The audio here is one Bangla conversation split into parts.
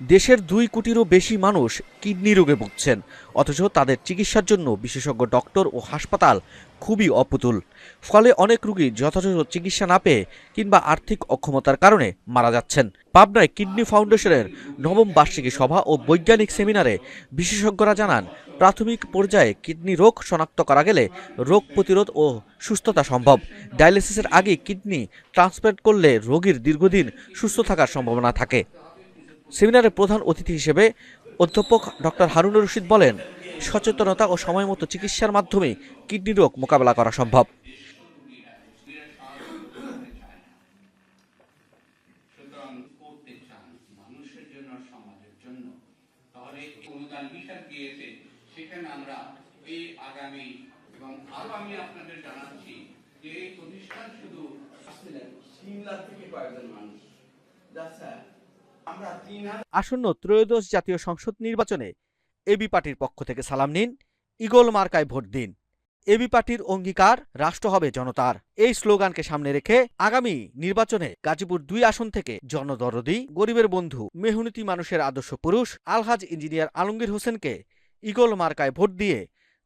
দেশের 2 কোটিরও বেশি মানুষ কিডনি রোগে ভুগছেন, অথচ তাদের চিকিৎসার জন্য বিশেষজ্ঞ ডক্টর ও হাসপাতাল খুবই অপ্রতুল। ফলে অনেক রোগী যথাযথ চিকিৎসা না পেয়ে কিংবা আর্থিক অক্ষমতার কারণে মারা যাচ্ছেন। পাবনায় কিডনি ফাউন্ডেশনের নবম বার্ষিকী সভা ও বৈজ্ঞানিক সেমিনারে বিশেষজ্ঞরা জানান, প্রাথমিক পর্যায়ে কিডনি রোগ শনাক্ত করা গেলে রোগ প্রতিরোধ ও সুস্থতা সম্ভব। ডায়ালিসিসের আগে কিডনি ট্রান্সপ্লান্ট করলে রোগীর দীর্ঘদিন সুস্থ থাকার সম্ভাবনা থাকে। সেমিনারে প্রধান অতিথি হিসেবে অধ্যাপক ডক্টর হারুনুর রশিদ বলেন, সচেতনতা ও সময়মতো চিকিৎসার মাধ্যমে কিডনি রোগ মোকাবেলা করা সম্ভব। আসন্ন ত্রয়োদশ জাতীয় সংসদ নির্বাচনে এবি পার্টির পক্ষ থেকে সালাম নিন, ঈগল মার্কায় ভোট দিন। এবি পার্টির অঙ্গীকার, রাষ্ট্র হবে জনতার। এই স্লোগানকে সামনে রেখে আগামী নির্বাচনে গাজীপুর 2 আসন থেকে জনদরদি, গরিবের বন্ধু, মেহনতি মানুষের আদর্শ পুরুষ আলহাজ ইঞ্জিনিয়ার আলমগীর হোসেনকে ঈগল মার্কায় ভোট দিয়ে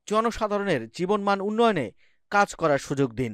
জনসাধারণের জীবনমান উন্নয়নে কাজ করার সুযোগ দিন।